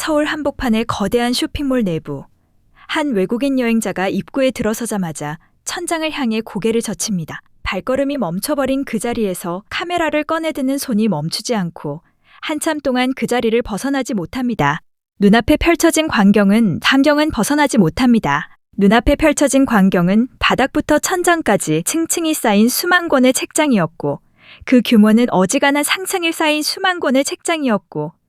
서울 한복판의 거대한 쇼핑몰 내부. 한 외국인 여행자가 입구에 들어서자마자 천장을 향해 고개를 젖힙니다. 발걸음이 멈춰버린 그 자리에서 카메라를 꺼내드는 손이 멈추지 않고 한참 동안 그 자리를 벗어나지 못합니다. 눈앞에 펼쳐진 광경은 벗어나지 못합니다. 눈앞에 펼쳐진 광경은 바닥부터 천장까지 층층이 쌓인 수만 권의 책장이었고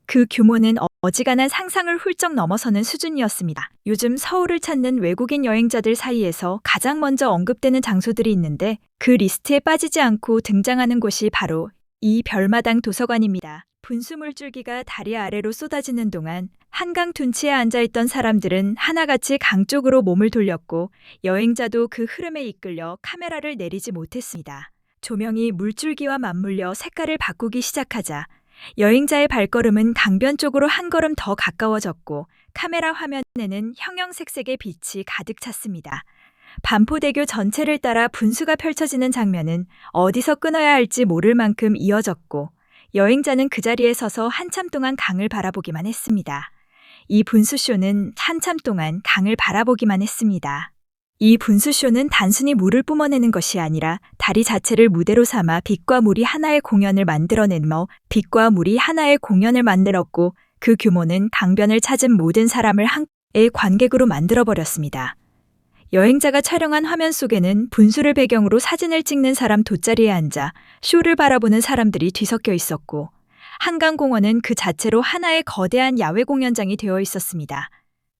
그 규모는 어지간한 상상을 훌쩍 넘어서는 수준이었습니다. 요즘 서울을 찾는 외국인 여행자들 사이에서 가장 먼저 언급되는 장소들이 있는데 그 리스트에 빠지지 않고 등장하는 곳이 바로 이 별마당 도서관입니다. 분수물줄기가 다리 아래로 쏟아지는 동안 한강 둔치에 앉아있던 사람들은 하나같이 강 쪽으로 몸을 돌렸고 여행자도 그 흐름에 이끌려 카메라를 내리지 못했습니다. 조명이 물줄기와 맞물려 색깔을 바꾸기 시작하자 여행자의 발걸음은 강변 쪽으로 한 걸음 더 가까워졌고 카메라 화면에는 형형색색의 빛이 가득 찼습니다. 반포대교 전체를 따라 분수가 펼쳐지는 장면은 어디서 끊어야 할지 모를 만큼 이어졌고 여행자는 그 자리에 서서 한참 동안 강을 바라보기만 했습니다. 이 분수쇼는 단순히 물을 뿜어내는 것이 아니라 다리 자체를 무대로 삼아 빛과 물이 하나의 공연을 만들었고 그 규모는 강변을 찾은 모든 사람을 하나의 관객으로 만들어버렸습니다. 여행자가 촬영한 화면 속에는 분수를 배경으로 사진을 찍는 사람 돗자리에 앉아 쇼를 바라보는 사람들이 뒤섞여 있었고 한강공원은 그 자체로 하나의 거대한 야외 공연장이 되어 있었습니다.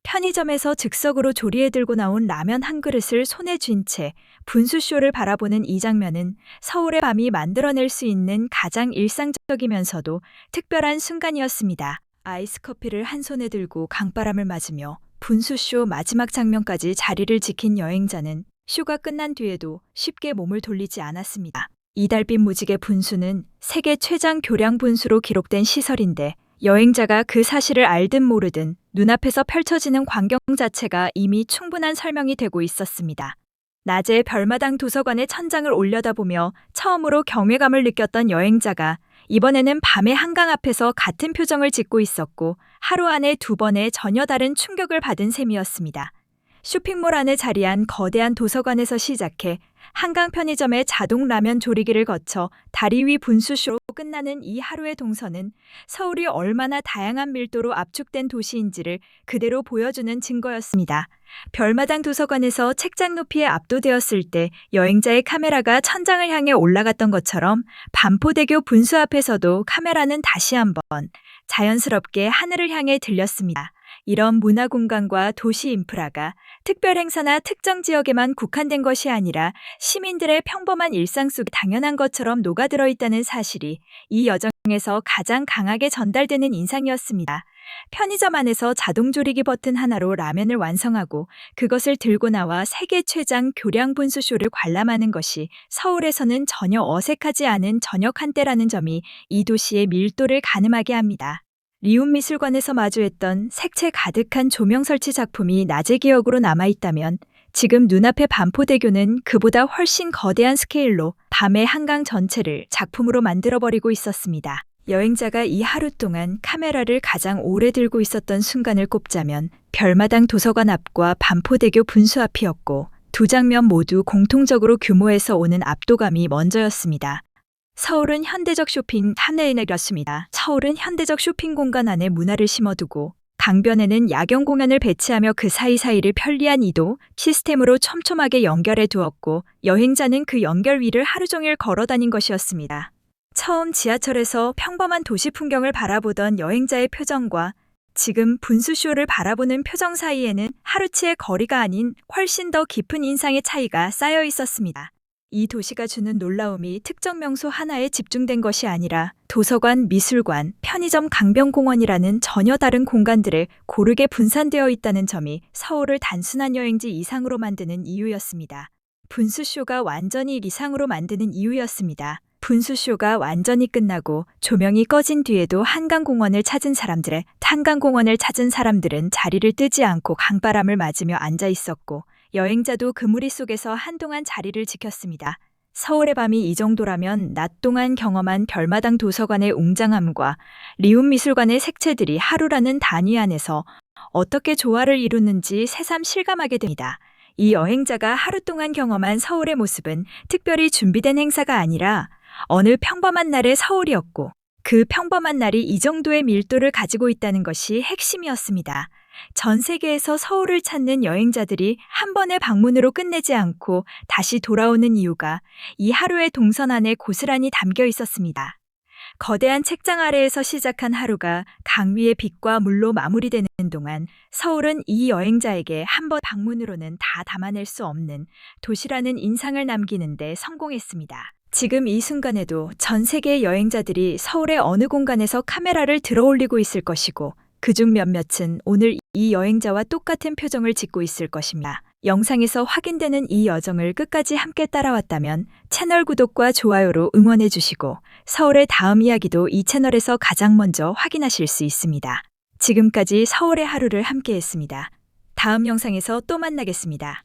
편의점에서 즉석으로 조리해 들고 나온 라면 한 그릇을 손에 쥔 채 분수쇼를 바라보는 이 장면은 서울의 밤이 만들어낼 수 있는 가장 일상적이면서도 특별한 순간이었습니다. 아이스 커피를 한 손에 들고 강바람을 맞으며 분수쇼 마지막 장면까지 자리를 지킨 여행자는 쇼가 끝난 뒤에도 쉽게 몸을 돌리지 않았습니다. 이달빛 무지개 분수는 세계 최장 교량 분수로 기록된 시설인데 여행자가 그 사실을 알든 모르든 눈앞에서 펼쳐지는 광경 자체가 이미 충분한 설명이 되고 있었습니다. 낮에 별마당 도서관의 천장을 올려다보며 처음으로 경외감을 느꼈던 여행자가 이번에는 밤에 한강 앞에서 같은 표정을 짓고 있었고 하루 안에 2번의 전혀 다른 충격을 받은 셈이었습니다. 쇼핑몰 안에 자리한 거대한 도서관에서 시작해 한강 편의점의 자동 라면 조리기를 거쳐 다리 위 분수쇼로 끝나는 이 하루의 동선은 서울이 얼마나 다양한 밀도로 압축된 도시인지를 그대로 보여주는 증거였습니다. 별마당 도서관에서 책장 높이에 압도되었을 때 여행자의 카메라가 천장을 향해 올라갔던 것처럼 반포대교 분수 앞에서도 카메라는 다시 한번 자연스럽게 하늘을 향해 들렸습니다. 이런 문화공간과 도시 인프라가 특별 행사나 특정 지역에만 국한된 것이 아니라 시민들의 평범한 일상 속에 당연한 것처럼 녹아들어 있다는 사실이 이 여정에서 가장 강하게 전달되는 인상이었습니다. 편의점 안에서 자동조리기 버튼 하나로 라면을 완성하고 그것을 들고 나와 세계 최장 교량 분수쇼를 관람하는 것이 서울에서는 전혀 어색하지 않은 저녁 한때라는 점이 이 도시의 밀도를 가늠하게 합니다. 리움미술관에서 마주했던 색채 가득한 조명 설치 작품이 낮의 기억으로 남아있다면 지금 눈앞의 반포대교는 그보다 훨씬 거대한 스케일로 밤의 한강 전체를 작품으로 만들어버리고 있었습니다. 여행자가 이 하루 동안 카메라를 가장 오래 들고 있었던 순간을 꼽자면 별마당 도서관 앞과 반포대교 분수 앞이었고 두 장면 모두 공통적으로 규모에서 오는 압도감이 먼저였습니다. 서울은 현대적 쇼핑 공간 안에 문화를 심어두고 강변에는 야경 공연을 배치하며 그 사이사이를 편리한 이동 시스템으로 촘촘하게 연결해 두었고 여행자는 그 연결 위를 하루 종일 걸어다닌 것이었습니다. 처음 지하철에서 평범한 도시 풍경을 바라보던 여행자의 표정과 지금 분수쇼를 바라보는 표정 사이에는 하루치의 거리가 아닌 훨씬 더 깊은 인상의 차이가 쌓여 있었습니다. 이 도시가 주는 놀라움이 특정 명소 하나에 집중된 것이 아니라 도서관, 미술관, 편의점, 강변공원이라는 전혀 다른 공간들에 고르게 분산되어 있다는 점이 서울을 단순한 여행지 이상으로 만드는 이유였습니다. 분수쇼가 완전히 끝나고 조명이 꺼진 뒤에도 한강공원을 찾은 사람들은 자리를 뜨지 않고 강바람을 맞으며 앉아 있었고 여행자도 그 무리 속에서 한동안 자리를 지켰습니다. 서울의 밤이 이 정도라면 낮 동안 경험한 별마당 도서관의 웅장함과 리움미술관의 색채들이 하루라는 단위 안에서 어떻게 조화를 이루는지 새삼 실감하게 됩니다. 이 여행자가 하루 동안 경험한 서울의 모습은 특별히 준비된 행사가 아니라 어느 평범한 날의 서울이었고, 그 평범한 날이 이 정도의 밀도를 가지고 있다는 것이 핵심이었습니다. 전 세계에서 서울을 찾는 여행자들이 한 번의 방문으로 끝내지 않고 다시 돌아오는 이유가 이 하루의 동선 안에 고스란히 담겨 있었습니다. 거대한 책장 아래에서 시작한 하루가 강 위의 빛과 물로 마무리되는 동안 서울은 이 여행자에게 한 번 방문으로는 다 담아낼 수 없는 도시라는 인상을 남기는 데 성공했습니다. 지금 이 순간에도 전 세계의 여행자들이 서울의 어느 공간에서 카메라를 들어올리고 있을 것이고, 그중 몇몇은 오늘 이 여행자와 똑같은 표정을 짓고 있을 것입니다. 영상에서 확인되는 이 여정을 끝까지 함께 따라왔다면 채널 구독과 좋아요로 응원해 주시고, 서울의 다음 이야기도 이 채널에서 가장 먼저 확인하실 수 있습니다. 지금까지 서울의 하루를 함께 했습니다. 다음 영상에서 또 만나겠습니다.